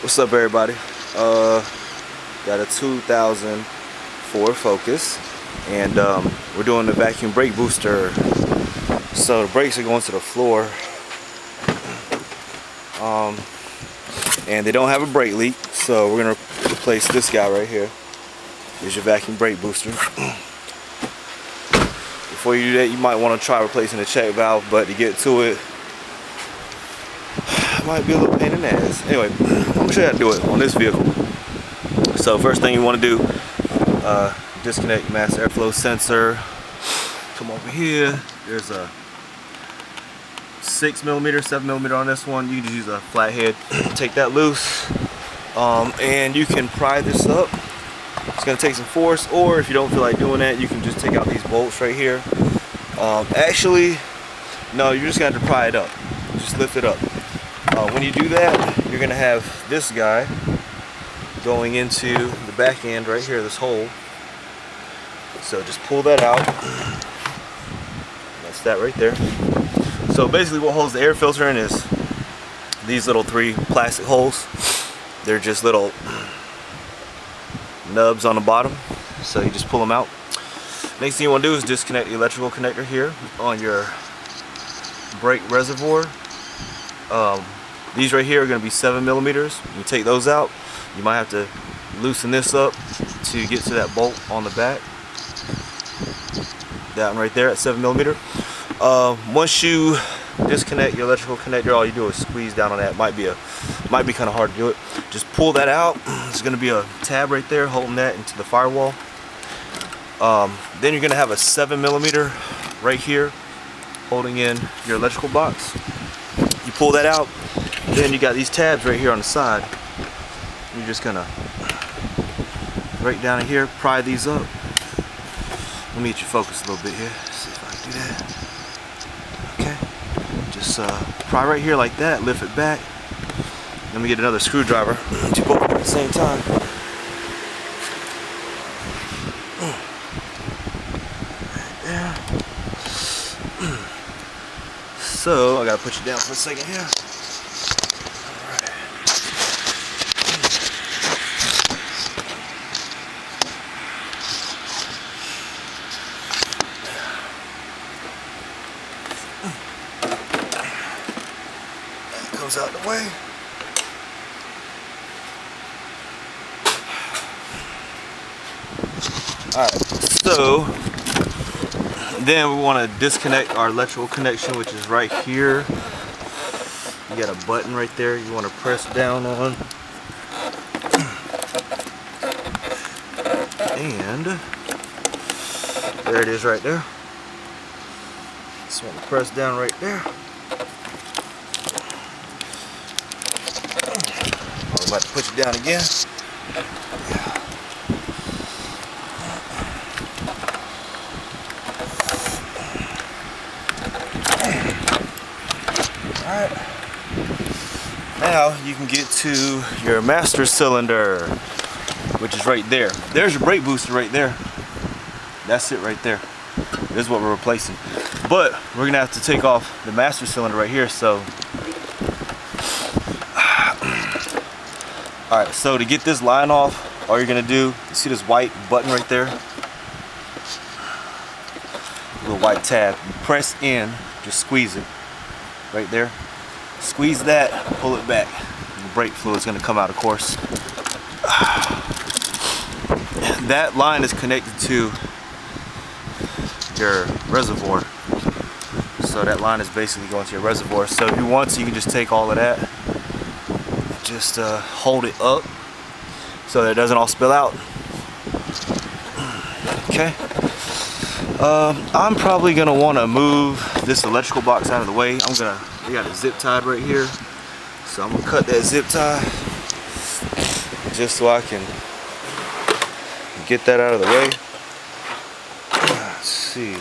What's up, everybody? Got a 2004 Focus, and we're doing the vacuum brake booster. So the brakes are going to the floor, and they don't have a brake leak. So we're gonna replace this guy right here. Here's your vacuum brake booster. Before you do that, you might want to try replacing the check valve, but to get to it, might be a little pain in the ass. Anyway, I'm gonna show you how to do it on this vehicle. So first thing you want to do, disconnect your mass airflow sensor. Come over here. There's a 6mm, 7mm on this one. You can just use a flathead. Take that loose, and you can pry this up. It's gonna take some force, or if you don't feel like doing that, you can just take out these bolts right here. Actually, no, you're just gonna have to pry it up. Just lift it up. When you do that, you're gonna have this guy going into the back end right here, this hole. So just pull that out. That's that right there. So basically what holds the air filter in is these little 3 plastic holes. They're just little nubs on the bottom. So you just pull them out. Next thing you want to do is disconnect the electrical connector here on your brake reservoir. These right here are going to be 7mm. You take those out. You might have to loosen this up to get to that bolt on the back. That one right there at 7mm. Once you disconnect your electrical connector, all you do is squeeze down on that. Might be kind of hard to do it. Just pull that out. There's going to be a tab right there holding that into the firewall. Then you're going to have a 7mm right here holding in your electrical box. You pull that out. Then you got these tabs right here on the side. You're just gonna right down in here, pry these up. Let me get you focused a little bit here. See if I can do that. Okay. Just pry right here like that. Lift it back. Let me get another screwdriver. Do both at the same time. Right there. So I gotta put you down for a second here. Comes out the way. Alright, so then we want to disconnect our electrical connection, which is right here. You got a button right there you want to press down on. And there it is right there. Just want to press down right there. I'm about to put you down again. Alright. Now you can get to your master cylinder, which is right there. There's your brake booster right there. That's it right there. This is what we're replacing. But we're gonna have to take off the master cylinder right here, so alright, so to get this line off, all you're gonna do, you see this white button right there? Little white tab. You press in, just squeeze it. Right there. Squeeze that, pull it back. The brake fluid is gonna come out, of course. That line is connected to your reservoir. So that line is basically going to your reservoir. So if you want to, you can just take all of that. Just hold it up so that it doesn't all spill out. Okay. I'm probably gonna want to move this electrical box out of the way. We got it zip tied right here, so I'm gonna cut that zip tie just so I can get that out of the way. Let's see.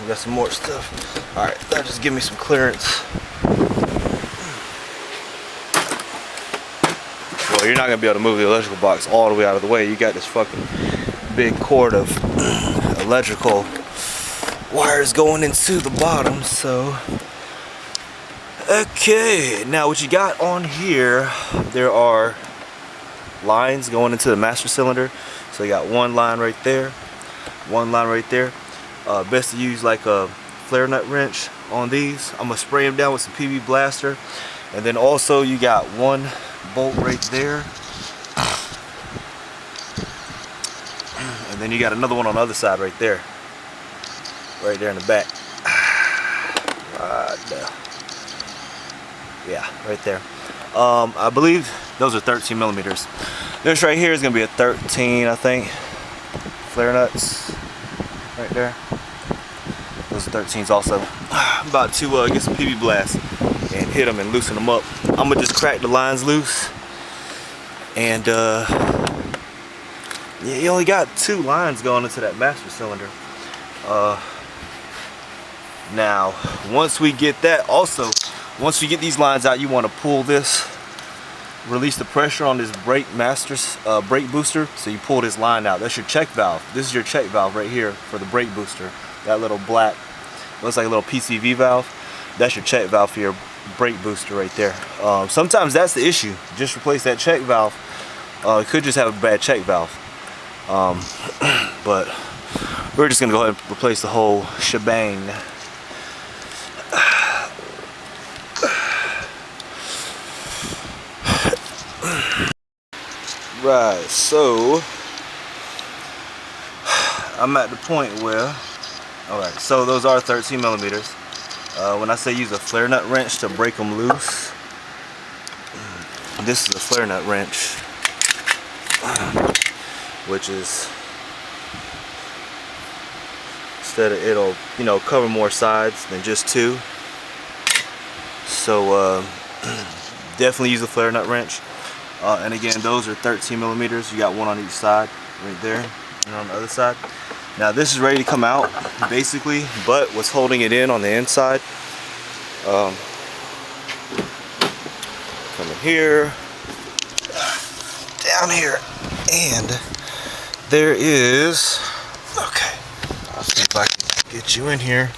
We got some more stuff. Alright, that'll just give me some clearance. So you're not gonna be able to move the electrical box all the way out of the way. You got this fucking big cord of electrical wires going into the bottom. So okay, now what you got on here, there are lines going into the master cylinder. So you got one line right there, one line right there. Best to use like a flare nut wrench on these. I'm gonna spray them down with some PB Blaster. And then also you got one bolt right there. And then you got another one on the other side right there. Right there in the back. Right there. Yeah, right there. I believe those are 13 millimeters. This right here is gonna be a 13, I think. Flare nuts right there. Those are 13s also. I'm about to get some PB Blast and hit them and loosen them up. I'm gonna just crack the lines loose. And yeah, you only got 2 lines going into that master cylinder. Now, once we get that, also, once we get these lines out, you want to pull this, release the pressure on this brake booster. So you pull this line out. That's your check valve. This is your check valve right here for the brake booster. That little black, looks like a little PCV valve. That's your check valve for your brake booster right there. Sometimes that's the issue. Just replace that check valve. It could just have a bad check valve. But we're just gonna go ahead and replace the whole shebang. Right, so I'm at the point where, alright, so those are 13 millimeters. When I say use a flare nut wrench to break them loose, this is a flare nut wrench, which is, instead of, it'll, you know, cover more sides than just 2. So definitely use a flare nut wrench. And again, those are 13 millimeters. You got one on each side right there and on the other side. Now this is ready to come out basically, but what's holding it in on the inside, coming here, down here, and there is, okay, I'll see if I can get you in here.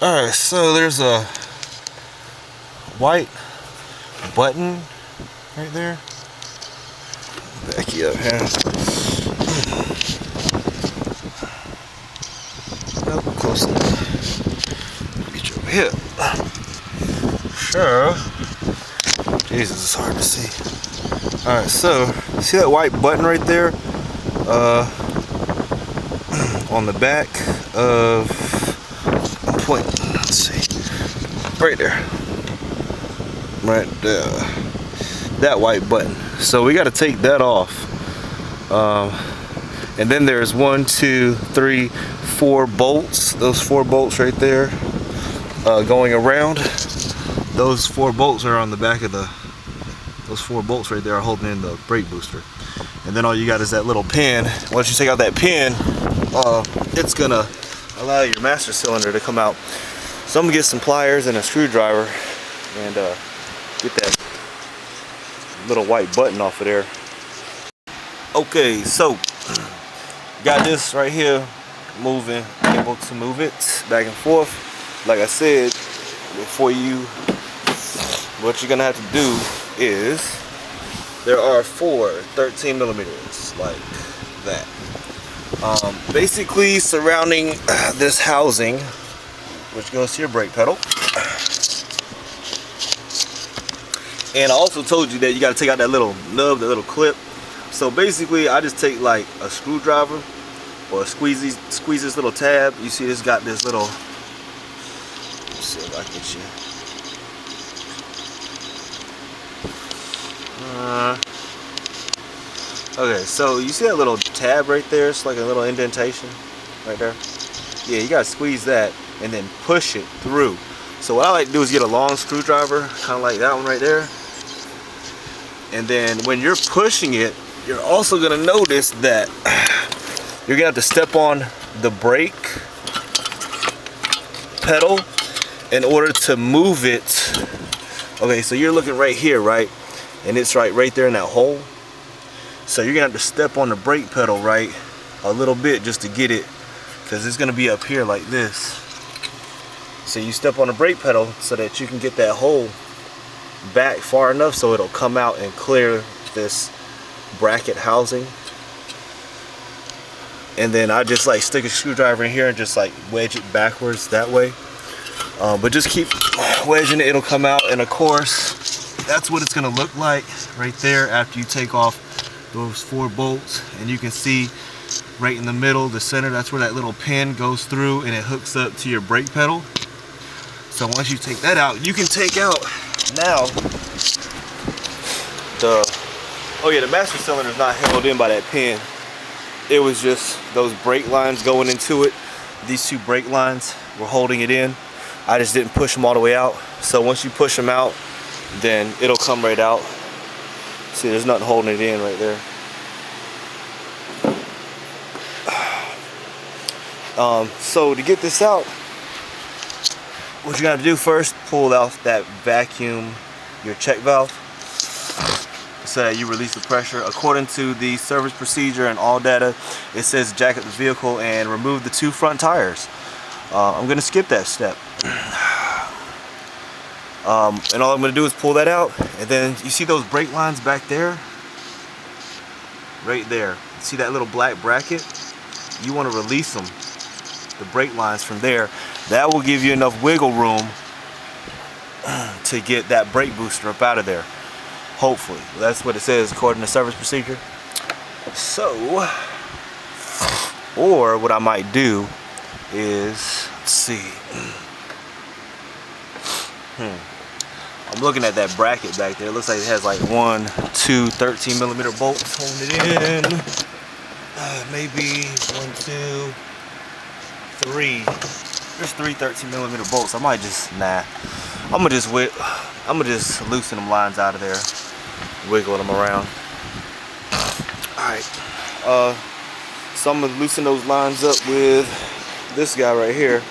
Alright, so there's a white button right there. Back you up here. Nope, close enough. Get you over here. Sure. Jesus, it's hard to see. Alright, so see that white button right there? On the back of, I'm pointing, let's see. Right there. Right there. That white button. So we got to take that off. And then there's 1, 2, 3, 4 bolts. Those 4 bolts right there going around. Those 4 bolts are on the back of the, those 4 bolts right there are holding in the brake booster. And then all you got is that little pin. Once you take out that pin, it's gonna allow your master cylinder to come out. So I'm gonna get some pliers and a screwdriver and get that little white button off of there. Okay, so got this right here moving, able to move it back and forth. Like I said, before you, what you're gonna have to do is, there are 4 13 millimeters like that. Basically surrounding this housing, which goes to your brake pedal. And I also told you that you got to take out that little nub, that little clip. So basically, I just take like a screwdriver or squeeze this little tab. You see, it's got this little. Let's see if I can get you. Okay, so you see that little tab right there? It's like a little indentation right there. Yeah, you gotta squeeze that and then push it through. So what I like to do is get a long screwdriver, kind of like that one right there. And then when you're pushing it, you're also gonna notice that you're gonna have to step on the brake pedal in order to move it. Okay, so you're looking right here, right? and it's right there in that hole. So you're gonna have to step on the brake pedal right a little bit just to get it, because it's gonna be up here like this. So you step on the brake pedal so that you can get that hole back far enough so it'll come out and clear this bracket housing. And then I just like stick a screwdriver in here and just like wedge it backwards that way. But just keep wedging it, it'll come out. And of course, that's what it's gonna look like right there after you take off those 4 bolts. And you can see right in the middle, the center, that's where that little pin goes through and it hooks up to your brake pedal. So once you take that out, you can take out now the master cylinder is not held in by that pin. It was just those brake lines going into it. These 2 brake lines were holding it in. I just didn't push them all the way out. So once you push them out, then it'll come right out. See, there's nothing holding it in right there. So to get this out, what you gotta do first, pull out that vacuum, your check valve, so that you release the pressure. According to the service procedure and all data, it says jack up the vehicle and remove the 2 front tires. I'm gonna skip that step. And all I'm gonna do is pull that out, and then you see those brake lines back there? Right there. See that little black bracket? You wanna release them, the brake lines from there. That will give you enough wiggle room to get that brake booster up out of there. Hopefully. That's what it says according to service procedure. So, or what I might do is, let's see. I'm looking at that bracket back there. It looks like it has like 1, 2 13mm bolts holding it in. Maybe 1, 2, 3. There's 3 13mm bolts. I might just, I'm gonna just loosen them lines out of there, wiggle them around. Alright, so I'm gonna loosen those lines up with this guy right here,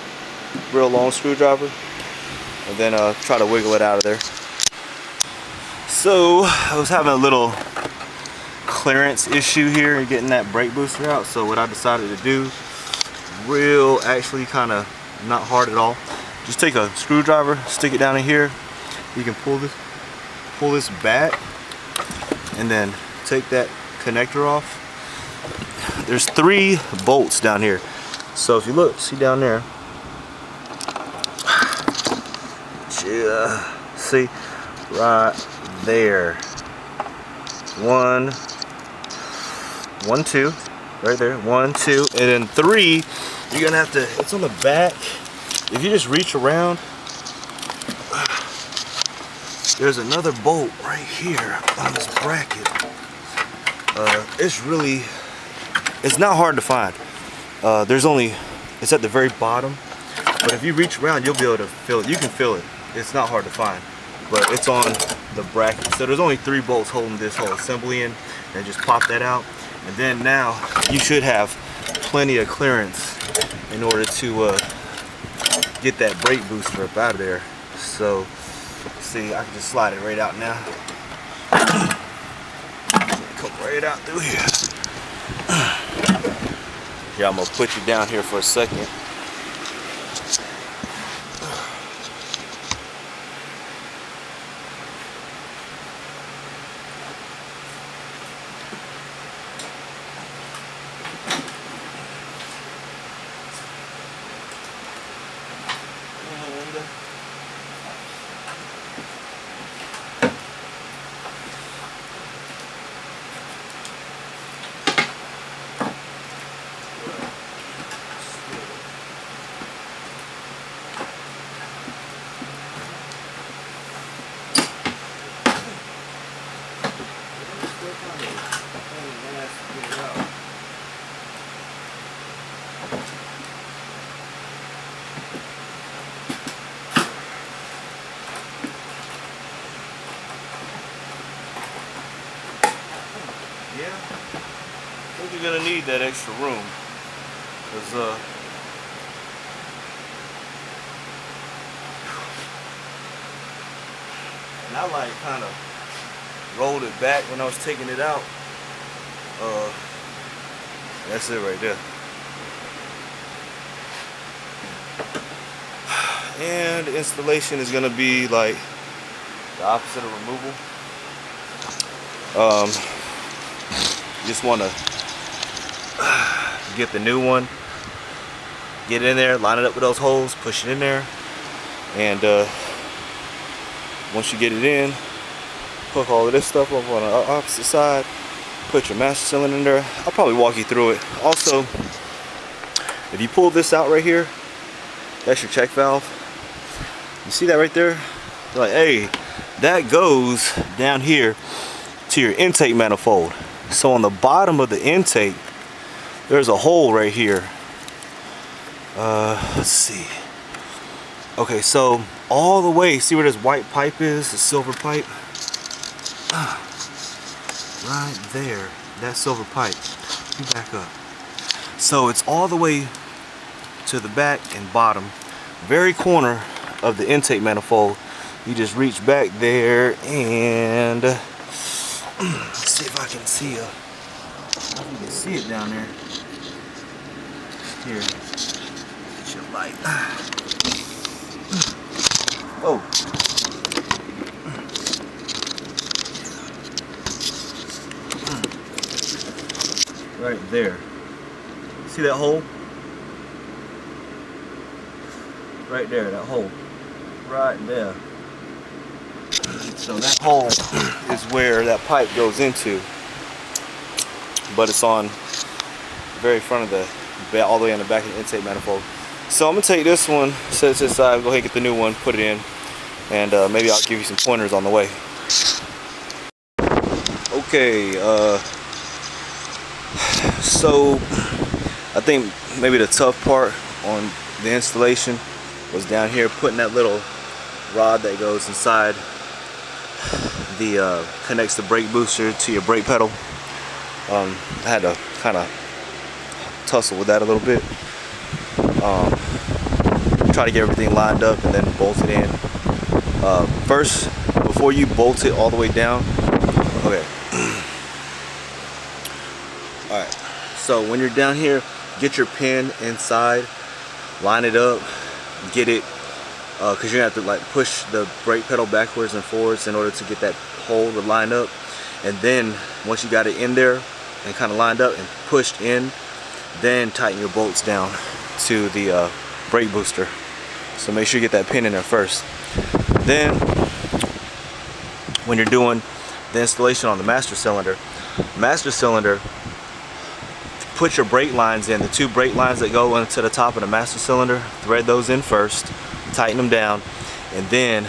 real long screwdriver, and then try to wiggle it out of there. So I was having a little clearance issue here getting that brake booster out. So what I decided to do, actually kind of not hard at all, just take a screwdriver, stick it down in here. You can pull this back, and then take that connector off. There's 3 bolts down here. So if you look, see down there, see right there, 1, 2, right there, 1, 2, and then 3. You're gonna have to, it's on the back. If you just reach around, there's another bolt right here on this bracket. It's not hard to find. It's at the very bottom, but if you reach around, you'll be able to feel it. You can feel it. It's not hard to find, but it's on the bracket. So there's only 3 bolts holding this whole assembly in, and just pop that out. And then now you should have plenty of clearance in order to get that brake booster up out of there. So see, I can just slide it right out now. Come right out through here. Yeah, I'm gonna put you down here for a second. Yeah, I think you're gonna need that extra room, cause and I like kind of rolled it back when I was taking it out. That's it right there. And the installation is gonna be like the opposite of removal. You just wanna get the new one, get it in there, line it up with those holes, push it in there, and once you get it in, hook all of this stuff up on the opposite side, put your master cylinder in there. I'll probably walk you through it. Also, if you pull this out right here, that's your check valve. You see that right there? You're like, hey, that goes down here to your intake manifold. So on the bottom of the intake, there's a hole right here. Let's see. Okay, so all the way, see where this white pipe is, the silver pipe? Right there, that silver pipe. Let me back up. So it's all the way to the back and bottom, very corner of the intake manifold. You just reach back there and let's see if I can see you. You can see it down there. Here, get your light. Oh. Right there. See that hole? Right there, that hole. Right there. So that hole is where that pipe goes into, but it's on the very front of the, all the way on the back of the intake manifold. So I'm gonna take this one, set it to the side, go ahead and get the new one, put it in, and maybe I'll give you some pointers on the way. Okay, so I think maybe the tough part on the installation was down here, putting that little rod that goes inside the connects the brake booster to your brake pedal. I had to kind of tussle with that a little bit. Try to get everything lined up and then bolt it in. First, before you bolt it all the way down, okay. Alright, so when you're down here, get your pin inside, line it up, get it, because you're gonna have to like push the brake pedal backwards and forwards in order to get that hole to line up. And then once you got it in there and kind of lined up and pushed in, then tighten your bolts down to the brake booster. So make sure you get that pin in there first. Then when you're doing the installation on the master cylinder, put your brake lines in, the two brake lines that go into the top of the master cylinder, thread those in first, tighten them down, and then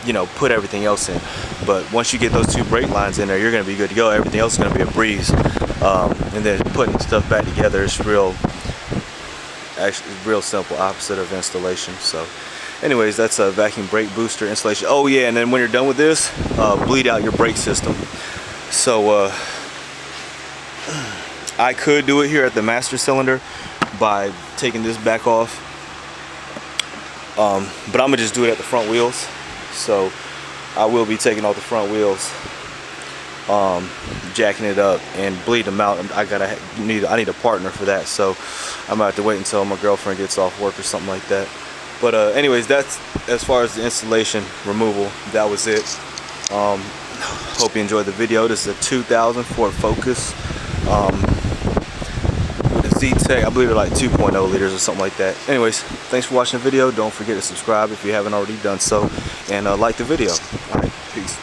you know, put everything else in. But once you get those two brake lines in there, you're gonna be good to go. Everything else is gonna be a breeze. And then putting stuff back together is real simple, opposite of installation. So anyways, that's a vacuum brake booster installation. Oh yeah, and then when you're done with this, bleed out your brake system. So I could do it here at the master cylinder by taking this back off, but I'm gonna just do it at the front wheels. So I will be taking off the front wheels, jacking it up and bleed them out. I need a partner for that, so I'm gonna have to wait until my girlfriend gets off work or something like that. But anyways, that's as far as the installation removal. That was it. Hope you enjoyed the video. This is a 2000 Ford Focus. Z-Tech, I believe they're like 2.0 liters or something like that. Anyways, thanks for watching the video. Don't forget to subscribe if you haven't already done so, and like the video. All right, peace.